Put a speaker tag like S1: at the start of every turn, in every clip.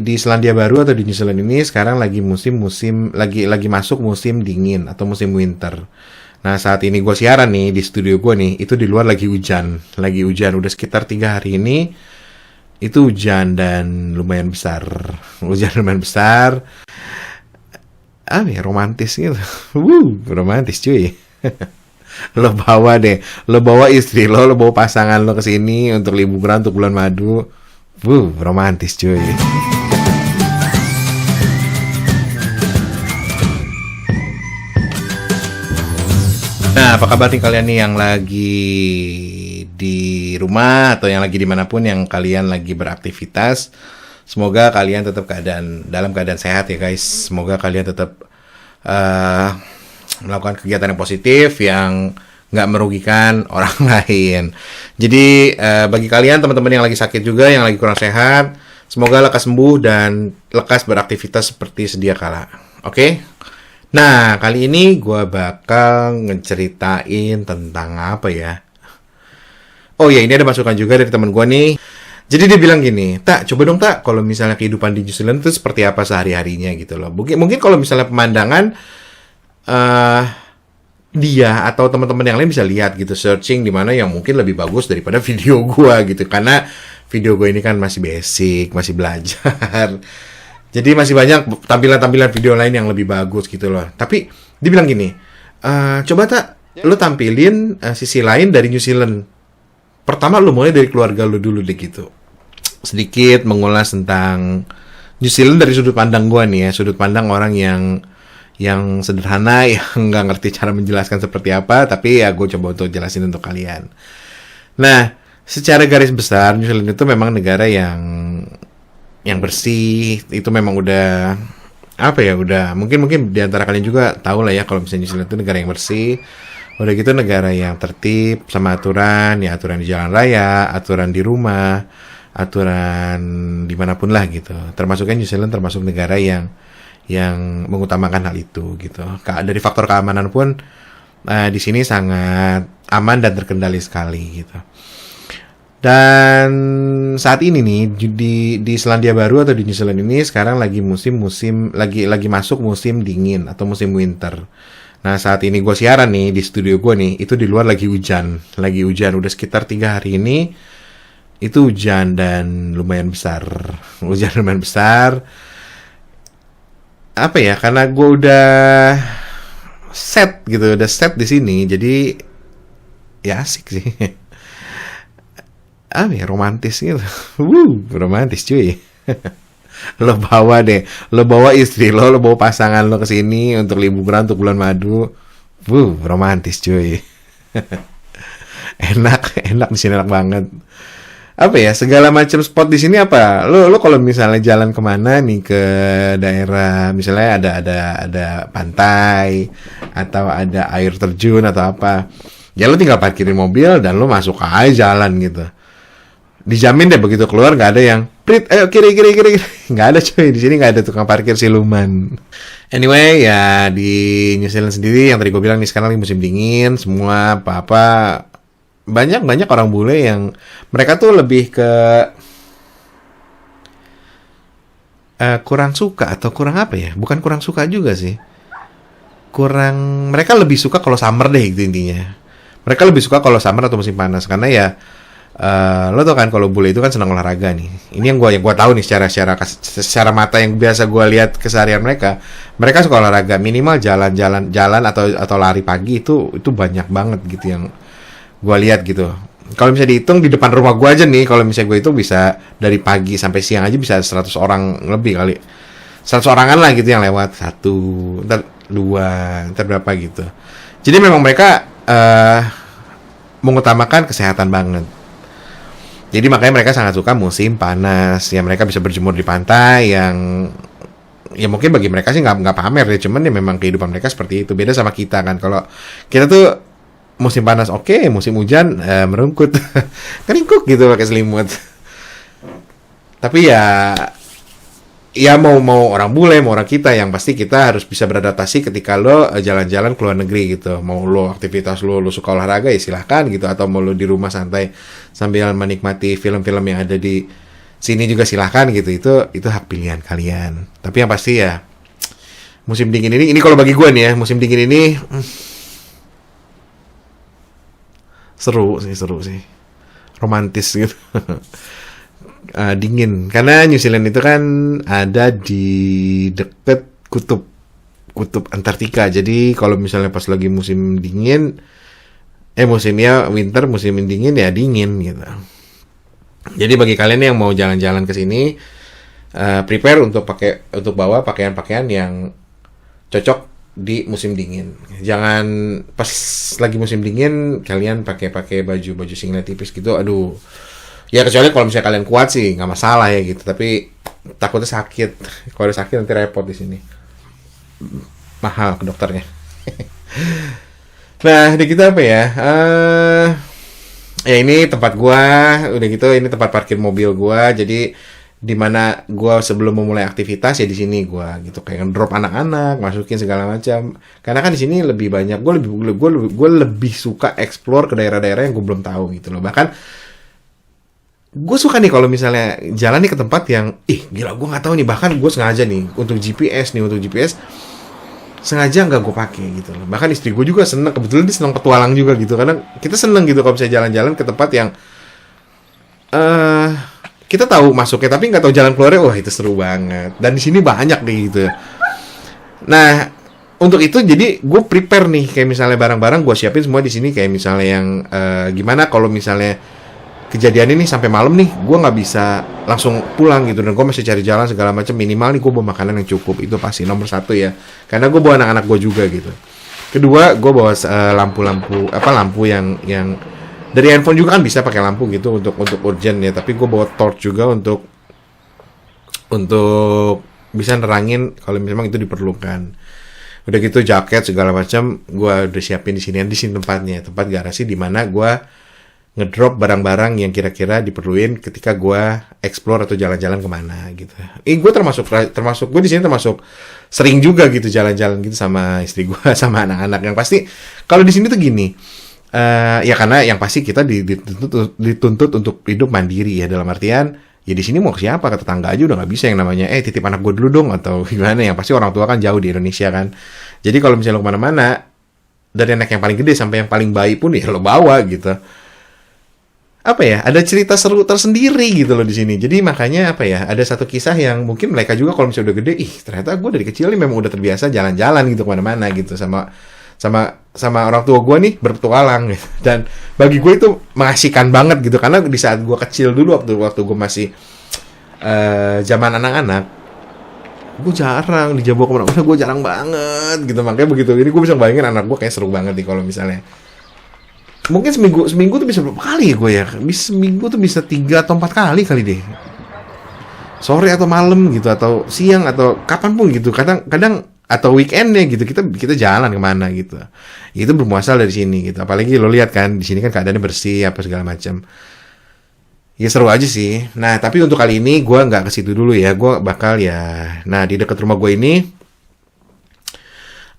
S1: Di Selandia Baru atau di New Zealand ini sekarang lagi masuk musim dingin atau musim winter. Nah, saat ini gue siaran nih di studio gue nih, itu di luar lagi hujan udah sekitar 3 hari ini. Itu hujan dan lumayan besar, romantis gitu. Romantis cuy. Lo bawa istri lo bawa pasangan lo ke sini untuk liburan untuk bulan madu. Romantis cuy. Nah, apa kabar nih kalian nih yang lagi di rumah atau yang lagi dimanapun yang kalian lagi beraktivitas? Semoga kalian tetap dalam keadaan sehat ya guys. Semoga kalian tetap melakukan kegiatan yang positif yang nggak merugikan orang lain. Jadi bagi kalian teman-teman yang lagi sakit juga, yang lagi kurang sehat, semoga lekas sembuh dan lekas beraktivitas seperti sedia kala. Oke? Nah, kali ini gue bakal ngeceritain tentang apa ya? Oh ya, ini ada masukan juga dari teman gue nih. Jadi dia bilang gini, Tak, coba dong Tak, kalau misalnya kehidupan di New Zealand itu seperti apa sehari-harinya gitu loh. Mungkin kalau misalnya pemandangan, dia atau teman-teman yang lain bisa lihat gitu, searching di mana yang mungkin lebih bagus daripada video gue gitu. Karena video gue ini kan masih basic, masih belajar. Jadi masih banyak tampilan-tampilan video lain yang lebih bagus gitu loh. Tapi dia bilang gini, coba Tak, lo tampilin sisi lain dari New Zealand. Pertama lo mulai dari keluarga lo dulu deh gitu. Sedikit mengulas tentang New Zealand dari sudut pandang gue nih ya. Sudut pandang orang yang sederhana, yang nggak ngerti cara menjelaskan seperti apa. Tapi ya gue coba untuk jelasin untuk kalian. Nah, secara garis besar New Zealand itu memang negara yang bersih. Itu memang udah mungkin di antara kalian juga tahu lah ya kalau misalnya New Zealand itu negara yang bersih. Udah gitu negara yang tertib sama aturan di jalan raya, aturan di rumah, aturan dimanapun lah gitu. Termasuknya New Zealand termasuk negara yang mengutamakan hal itu gitu. Dari faktor keamanan pun di sini sangat aman dan terkendali sekali gitu. Dan saat ini nih di Selandia Baru atau di New Zealand ini sekarang lagi masuk musim dingin atau musim winter. Nah, saat ini gue siaran nih di studio gue nih, itu di luar lagi hujan udah sekitar 3 hari ini. Itu hujan dan lumayan besar. Apa ya? Karena gue udah set di sini, jadi ya asik sih. Romantis gitu. Romantis cuy. Lo bawa istri lo bawa pasangan lo ke sini untuk liburan untuk bulan madu. Romantis cuy. enak di sini, enak banget. Apa ya, segala macam spot di sini apa? Lo kalau misalnya jalan kemana nih ke daerah, misalnya ada pantai atau ada air terjun atau apa, ya lo tinggal parkirin mobil dan lo masuk aja jalan gitu. Dijamin deh begitu keluar nggak ada yang Prit, ayo kiri. Nggak ada cuy, di sini nggak ada tukang parkir siluman. Anyway, ya di New Zealand sendiri yang tadi gue bilang nih sekarang lagi musim dingin, semua apa banyak orang bule yang mereka tuh lebih ke kurang suka atau kurang apa ya? Bukan kurang suka juga sih. Mereka lebih suka kalau summer deh gitu intinya. Mereka lebih suka kalau summer atau musim panas karena ya lo tau kan kalau bule itu kan senang olahraga nih. Ini yang gue tahu nih secara mata yang biasa gue lihat keseharian mereka suka olahraga, minimal jalan atau lari pagi itu banyak banget gitu yang gue lihat gitu. Kalau misalnya dihitung di depan rumah gue aja nih, kalau misalnya gue itu bisa dari pagi sampai siang aja bisa 100 orang lebih kali, 100 orangan lah gitu yang lewat, 1, ntar 2, ntar berapa gitu. Jadi memang mereka mengutamakan kesehatan banget. Jadi makanya mereka sangat suka musim panas. Ya mereka bisa berjemur di pantai yang ya mungkin bagi mereka sih nggak pamer ya, cuman ya memang kehidupan mereka seperti itu. Beda sama kita kan. Kalau kita tuh musim panas oke, musim hujan merungkut, keringkuk gitu pakai selimut. Tapi ya mau orang bule, mau orang kita, yang pasti kita harus bisa beradaptasi ketika lo jalan-jalan ke luar negeri gitu. Mau lo aktivitas lo suka olahraga ya silahkan gitu, atau mau lo di rumah santai sambil menikmati film-film yang ada di sini juga silahkan gitu. Itu hak pilihan kalian. Tapi yang pasti ya musim dingin ini kalau bagi gue nih ya, musim dingin ini seru sih, romantis gitu. Dingin karena New Zealand itu kan ada di deket kutub Antartika. Jadi kalau misalnya pas lagi musim dingin, musimnya winter, musim dingin ya dingin gitu. Jadi bagi kalian yang mau jalan-jalan ke sini, prepare untuk bawa pakaian-pakaian yang cocok di musim dingin. Jangan pas lagi musim dingin kalian pakai baju singlet tipis gitu. Aduh. Ya kecuali kalau misalnya kalian kuat sih nggak masalah ya gitu. Tapi takutnya sakit. Kalau ada sakit nanti repot di sini. Mahal ke dokternya. Nah, di kita apa ya? Ya ini tempat gua, udah gitu ini tempat parkir mobil gua. Jadi di mana gua sebelum memulai aktivitas ya di sini gua gitu kayak drop anak-anak, masukin segala macam. Karena kan di sini lebih banyak gua lebih suka explore ke daerah-daerah yang gua belum tahu gitu loh. Bahkan gue suka nih kalau misalnya jalan nih ke tempat yang gila gue nggak tahu nih, bahkan gue sengaja nih untuk GPS sengaja nggak gue pakai gitu loh. Bahkan istri gue juga seneng, kebetulan dia seneng petualang juga gitu, karena kita seneng gitu kalau bisa jalan-jalan ke tempat yang kita tahu masuknya tapi nggak tahu jalan keluarnya. Wah itu seru banget, dan di sini banyak nih gitu. Nah untuk itu jadi gue prepare nih kayak misalnya barang-barang gue siapin semua di sini, kayak misalnya yang gimana kalau misalnya kejadian ini sampai malam nih, gue nggak bisa langsung pulang gitu, dan gue masih cari jalan segala macam. Minimal nih gue bawa makanan yang cukup, itu pasti nomor satu ya, karena gue bawa anak-anak gue juga gitu. Kedua, gue bawa lampu yang dari handphone juga kan bisa pakai lampu gitu untuk urgent ya, tapi gue bawa torch juga untuk bisa nerangin kalau memang itu diperlukan. Udah gitu jaket segala macam gue udah siapin di sini tempatnya, tempat garasi di mana gue ngedrop barang-barang yang kira-kira diperluin ketika gue explore atau jalan-jalan kemana gitu. Gue termasuk gue di sini termasuk sering juga gitu jalan-jalan gitu sama istri gue sama anak-anak. Yang pasti kalau di sini tuh gini, ya karena yang pasti kita dituntut untuk hidup mandiri ya, dalam artian ya di sini mau ke siapa, ke tetangga aja udah nggak bisa yang namanya titip anak gue dulu dong atau gimana. Yang pasti orang tua kan jauh di Indonesia kan. Jadi kalau misalnya lo kemana-mana, dari anak yang paling gede sampai yang paling bayi pun ya lo bawa gitu. Apa ya, ada cerita seru tersendiri gitu loh di sini. Jadi makanya apa ya, ada satu kisah yang mungkin mereka juga kalau misalnya udah gede, ternyata gue dari kecil nih memang udah terbiasa jalan-jalan gitu kemana-mana gitu sama orang tua gue nih berpetualang gitu. Dan bagi gue itu mengasihkan banget gitu, karena di saat gue kecil dulu waktu gue masih zaman anak-anak, gue jarang dibawa kemana-mana, gue jarang banget gitu. Makanya begitu ini gue bisa bayangin anak gue kayak seru banget nih kalau misalnya mungkin seminggu tuh bisa berapa kali ya gue ya? Seminggu tuh bisa 3 atau 4 kali deh. Sore atau malam gitu, atau siang atau kapanpun gitu. Kadang atau weekendnya gitu kita jalan kemana gitu. Itu bermuasal dari sini gitu. Apalagi lo lihat kan di sini kan keadaannya bersih apa segala macam. Ya seru aja sih. Nah tapi untuk kali ini gue nggak ke situ dulu ya. Gue bakal nah di dekat rumah gue ini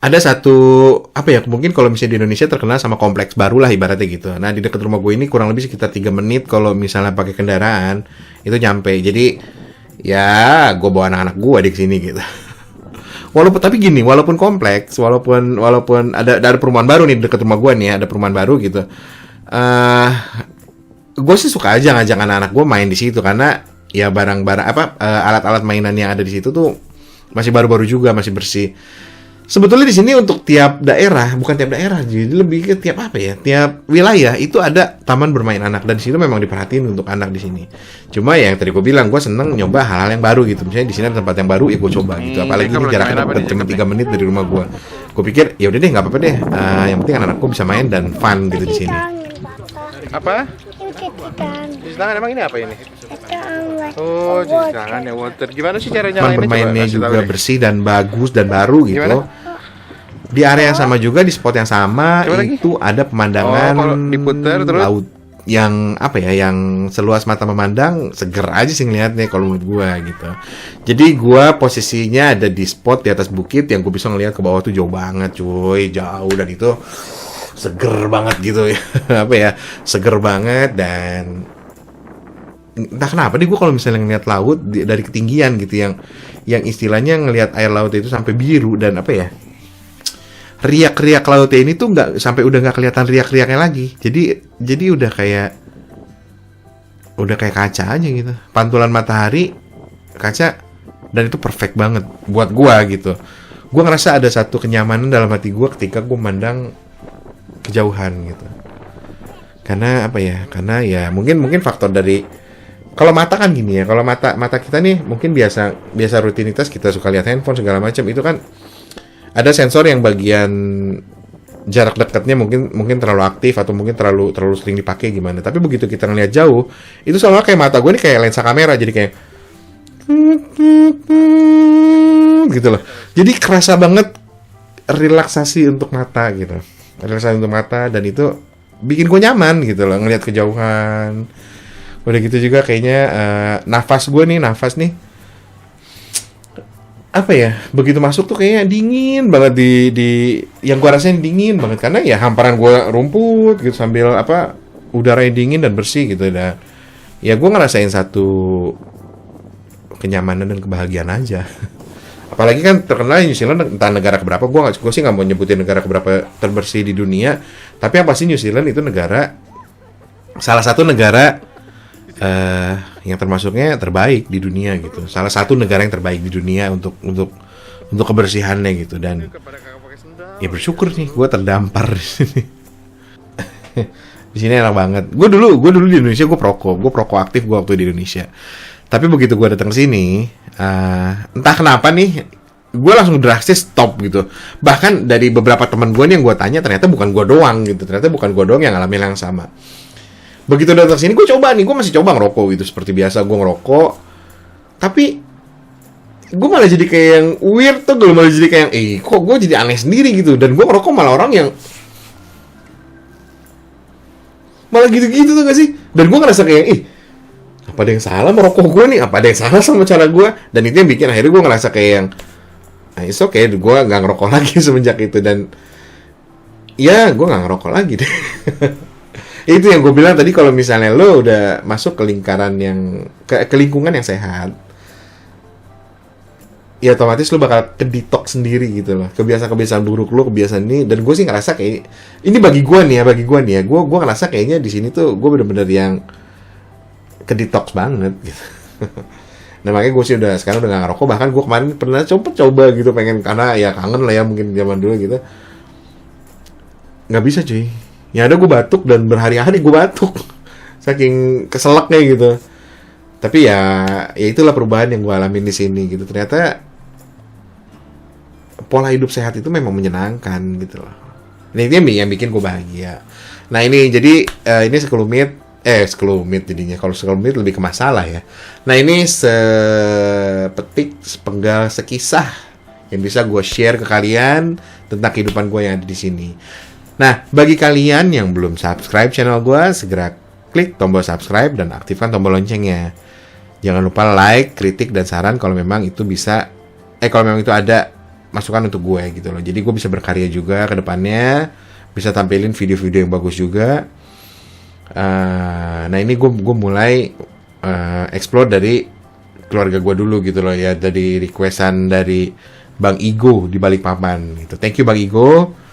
S1: ada satu mungkin kalau misalnya di Indonesia terkenal sama kompleks baru lah ibaratnya gitu. Nah di dekat rumah gue ini kurang lebih sekitar 3 menit kalau misalnya pakai kendaraan itu nyampe. Jadi ya gue bawa anak-anak gue di sini gitu. Walaupun kompleks, walaupun ada perumahan baru nih dekat rumah gue nih, ada perumahan baru gitu. Gue sih suka aja ngajak anak-anak gue main di situ, karena ya barang-barang alat-alat mainan yang ada di situ tuh masih baru-baru juga, masih bersih. Sebetulnya di sini untuk tiap daerah, bukan tiap daerah, jadi lebih ke tiap wilayah itu ada taman bermain anak, dan di situ memang diperhatiin untuk anak di sini. Cuma ya yang tadi gue bilang, gue seneng nyoba hal-hal yang baru gitu. Misalnya di sini ada tempat yang baru, ya gue coba gitu. Apalagi ini jaraknya cuma 3 menit dari rumah gue. Gue pikir ya udah deh, nggak apa-apa deh. Yang penting anak-anak gue bisa main dan fun gitu di sini. Apa? Cuci tangan, emang ini apa ini? Oh, cuci tangan ya, water. Gimana sih cara nyalainnya? Bermainnya juga bersih dan bagus dan baru gitu. Gimana? Di area yang sama juga, di spot yang sama. Gimana itu lagi? Ada pemandangan diputer, terus laut yang yang seluas mata memandang, seger aja sih ngeliatnya kalau menurut gua gitu. Jadi gua posisinya ada di spot di atas bukit yang gua bisa ngeliat ke bawah tuh jauh banget, cuy, jauh, dan itu seger banget gitu ya. Seger banget, dan entah kenapa gue kalau misalnya ngeliat laut dari ketinggian gitu, yang istilahnya ngelihat air laut itu sampai biru, dan apa ya, riak-riak lautnya ini tuh nggak sampai udah nggak kelihatan riak-riaknya lagi. Jadi udah kayak kaca aja gitu, pantulan matahari kaca, dan itu perfect banget buat gue gitu. Gue ngerasa ada satu kenyamanan dalam hati gue ketika gue memandang kejauhan gitu. Karena apa ya? Karena ya mungkin faktor dari, kalau mata kan gini ya, kalau mata kita nih mungkin biasa rutinitas kita suka lihat handphone segala macam, itu kan ada sensor yang bagian jarak dekatnya mungkin terlalu aktif atau mungkin terlalu sering dipakai gimana. Tapi begitu kita ngelihat jauh, itu seolah kayak mata gue nih kayak lensa kamera, jadi kayak gitu loh. Jadi kerasa banget relaksasi untuk mata gitu. Relaksasi untuk mata, dan itu bikin gue nyaman gitu loh ngelihat kejauhan. Udah gitu juga kayaknya nafas nih apa ya, begitu masuk tuh kayaknya dingin banget di yang gue rasain dingin banget, karena ya hamparan gue rumput gitu sambil apa, udara yang dingin dan bersih gitu. Dan ya gue ngerasain satu kenyamanan dan kebahagiaan aja. Apalagi kan terkenal New Zealand, entah negara keberapa, gue sih nggak mau nyebutin negara keberapa terbersih di dunia, tapi yang pasti New Zealand itu salah satu negara yang termasuknya terbaik di dunia gitu. Salah satu negara yang terbaik di dunia untuk kebersihannya gitu. Dan ya bersyukur nih gue terdampar di sini. Di sini enak banget. Gue dulu di Indonesia gue perokok aktif gue waktu di Indonesia. Tapi begitu gue datang ke sini, entah kenapa nih, gue langsung drastis stop gitu. Bahkan dari beberapa teman gue nih yang gue tanya, ternyata bukan gue doang gitu. Ternyata bukan gue doang yang ngalamin yang sama. Begitu datang sini, gue masih coba ngerokok gitu. Seperti biasa gue ngerokok, tapi gue malah jadi kayak yang weird tuh. Gue malah jadi kayak yang, kok gue jadi aneh sendiri gitu. Dan gue ngerokok malah orang yang malah gitu-gitu tuh gak sih. Dan gue ngerasa kayak, apa ada yang salah merokok gue nih? Apa ada yang salah sama cara gue? Dan itu yang bikin akhirnya gue ngerasa kayak yang, it's okay, gue gak ngerokok lagi semenjak itu. Dan ya gue gak ngerokok lagi deh. Itu yang gue bilang tadi, kalau misalnya lo udah masuk ke lingkaran yang ke lingkungan yang sehat, ya otomatis lo bakal ke detox sendiri gitu loh. Kebiasaan buruk lo, kebiasaan ini. Dan gue sih ngerasa kayak ini bagi gue nih ya, gue ngerasa kayaknya di sini tuh gue bener-bener yang ke detox banget gitu. Nah makanya gue sih sekarang udah gak ngerokok. Bahkan gue kemarin pernah coba gitu, pengen, karena ya kangen lah ya mungkin zaman dulu gitu. Nggak bisa cuy. Ya ada gue batuk, dan berhari-hari gue batuk saking keselaknya gitu. Tapi ya itulah perubahan yang gue alamin di sini gitu. Ternyata pola hidup sehat itu memang menyenangkan gitu loh. Ini yang bikin gue bahagia. Nah ini jadi ini sekelumit jadinya. Kalau sekelumit lebih ke masalah ya. Nah ini sepetik, sepenggal, sekisah yang bisa gue share ke kalian tentang kehidupan gue yang ada di sini. Nah, bagi kalian yang belum subscribe channel gue, segera klik tombol subscribe dan aktifkan tombol loncengnya. Jangan lupa like, kritik, dan saran kalau memang itu ada masukan untuk gue gitu loh. Jadi gue bisa berkarya juga ke depannya, bisa tampilin video-video yang bagus juga. Nah ini gue mulai explore dari keluarga gue dulu gitu loh ya, dari requestan dari Bang Igo di Balikpapan gitu. Thank you Bang Igo.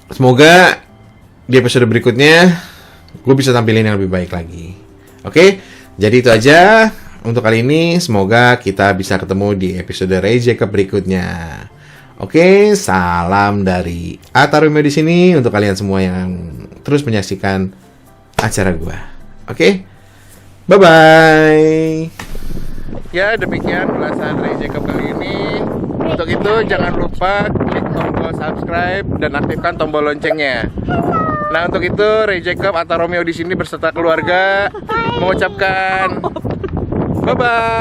S1: Semoga di episode berikutnya gue bisa tampilin yang lebih baik lagi. Oke, jadi itu aja untuk kali ini. Semoga kita bisa ketemu di episode Ray Jacob berikutnya. Oke, salam dari Atta Romeo di sini untuk kalian semua yang terus menyaksikan acara gue. Oke, bye bye. Ya, demikian ulasan Ray Jacob kali ini. Untuk itu jangan lupa klik tombol subscribe dan aktifkan tombol loncengnya. Nah untuk itu Ray Jacob, Atta Romeo di sini berserta keluarga mengucapkan bye bye.